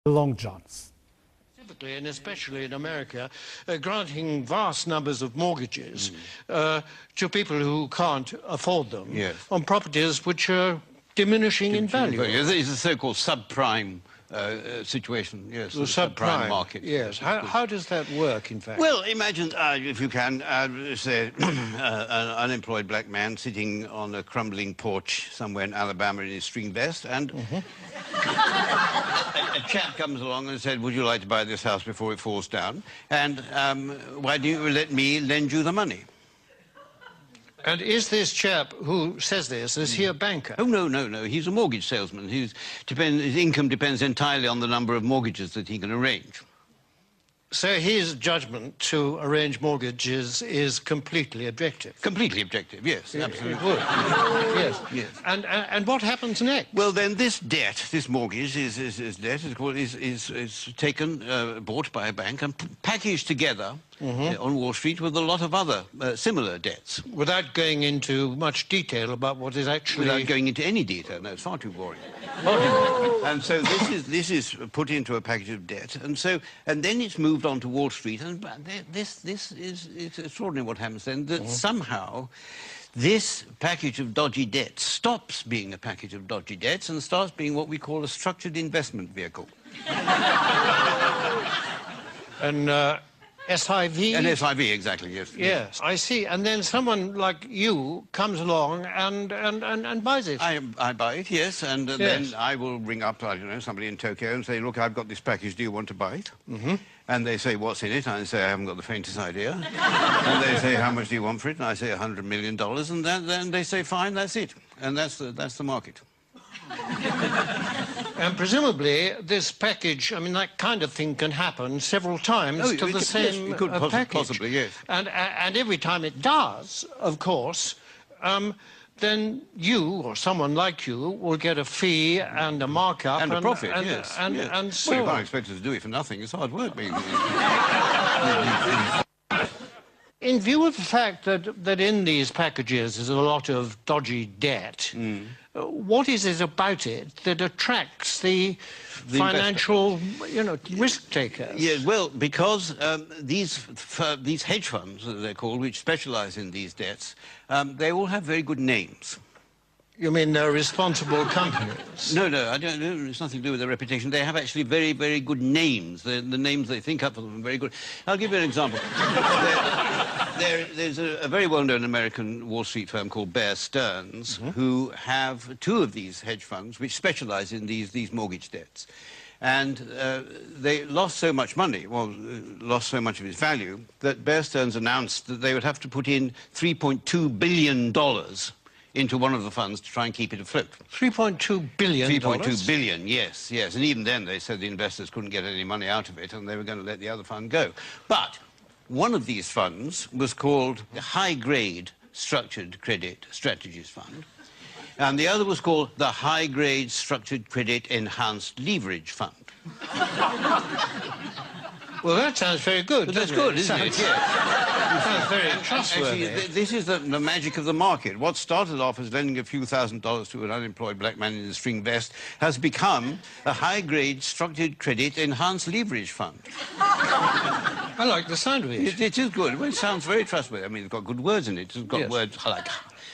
long johns. Typically, and especially in America, granting vast numbers of mortgages to people who can't afford them on properties which are diminishing in value. It's a so-called subprime situation, yes, the subprime market. Yes. How does that work, in fact? Well, imagine, if you can, say, an unemployed black man sitting on a crumbling porch somewhere in Alabama in his string vest, and a chap comes along and said, would you like to buy this house before it falls down? And why don't you let me lend you the money? And is this chap who says this, is he a banker? Oh, no. He's a mortgage salesman. His income depends entirely on the number of mortgages that he can arrange. So his judgment to arrange mortgages is completely objective? Completely objective, yes, absolutely. It would. Yes. And what happens next? Well, then this debt, this mortgage, is taken, bought by a bank and packaged together on Wall Street with a lot of other similar debts. Without going into much detail about what is actually... Without going into any detail, no, it's far too boring. And so this is put into a package of debt, and then it's moved on to Wall Street, and this is extraordinary what happens then, that somehow this package of dodgy debts stops being a package of dodgy debts and starts being what we call a structured investment vehicle. And SIV? An SIV, exactly, yes. Yes, I see. And then someone like you comes along and buys it. I buy it, yes, and then I will ring up, I don't know, somebody in Tokyo and say, look, I've got this package, do you want to buy it? And they say, what's in it? And I say, I haven't got the faintest idea. And they say, how much do you want for it? And I say, $100 million. And then they say, fine, that's it. And that's the market. And presumably, this package, I mean, that kind of thing can happen several times to the same yes, it could package. Possibly, yes. And every time it does, of course, then you, or someone like you, will get a fee and a markup. And a profit, yes. And so well, you can't expect us to do it for nothing. It's hard work, maybe. In view of the fact that in these packages is a lot of dodgy debt, what is it about it that attracts the financial, risk takers? Yes, well, because these hedge funds, as they're called, which specialise in these debts, they all have very good names. You mean they're responsible companies? No, I don't know. It's nothing to do with their reputation. They have actually very, very good names. The names they think up for them are very good. I'll give you an example. There's a very well-known American Wall Street firm called Bear Stearns, who have two of these hedge funds which specialise in these mortgage debts. And they lost so much money, lost so much of its value, that Bear Stearns announced that they would have to put in $3.2 billion into one of the funds to try and keep it afloat. $3.2 billion? 3.2 billion, yes. And even then they said the investors couldn't get any money out of it and they were going to let the other fund go. But one of these funds was called the High Grade Structured Credit Strategies Fund, and the other was called the High Grade Structured Credit Enhanced Leverage Fund. Well, that sounds very good. But that's good, isn't it? It sounds very trustworthy. Actually, this is the magic of the market. What started off as lending a few $1,000s to an unemployed black man in a string vest has become a high-grade structured credit enhanced leverage fund. I like the sound of it. It is good. Well, it sounds very trustworthy. I mean, it's got good words in it. It's got words like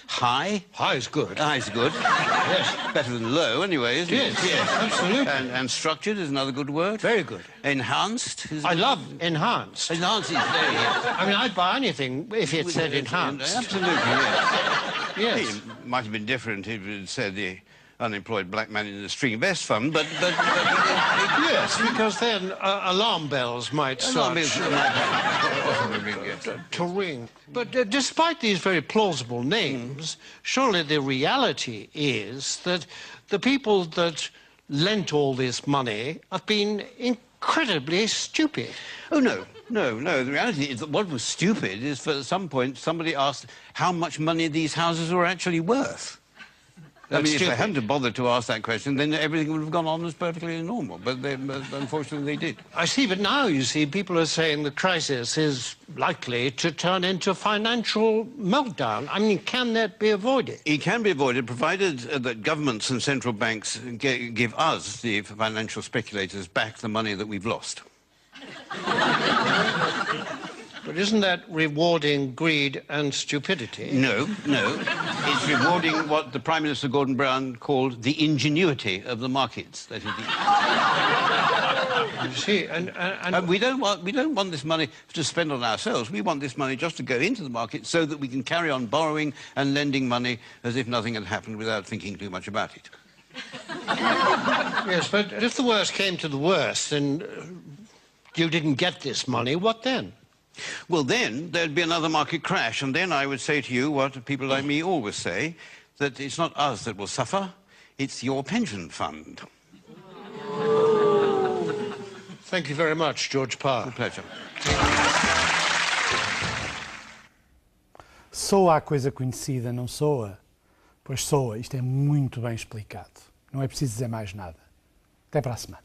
high. High is good. High is good. Yes. Better than low, anyway, isn't it? Yes, absolutely. And structured is another good word. Very good. Enhanced is... I love enhanced. Enhanced is very... I mean, I'd buy anything if it said enhanced. Absolutely, yes. Yes. It might have been different if it said the unemployed black man in the string vest fund, but yes, because then alarm bells might start to ring. But despite these very plausible names, surely the reality is that the people that lent all this money have been incredibly stupid. Oh, no. The reality is that what was stupid is, for at some point, somebody asked how much money these houses were actually worth. I mean, if they hadn't bothered to ask that question, then everything would have gone on as perfectly normal. But unfortunately, they did. I see, but now, you see, people are saying the crisis is likely to turn into financial meltdown. I mean, can that be avoided? It can be avoided, provided that governments and central banks give us, the financial speculators, back the money that we've lost. But isn't that rewarding greed and stupidity? No, no. It's rewarding what the Prime Minister Gordon Brown called the ingenuity of the markets. That is You see, and we don't want this money to spend on ourselves. We want this money just to go into the market so that we can carry on borrowing and lending money as if nothing had happened without thinking too much about it. Yes, but if the worst came to the worst and you didn't get this money, what then? Well, then there'd be another market crash, and then I would say to you what people like me always say, that it's not us that will suffer, it's your pension fund. Thank you very much, George Parr. A pleasure. Soa a coisa conhecida, não soa? Pois soa, isto é muito bem explicado. Não é preciso dizer mais nada. Até para a semana.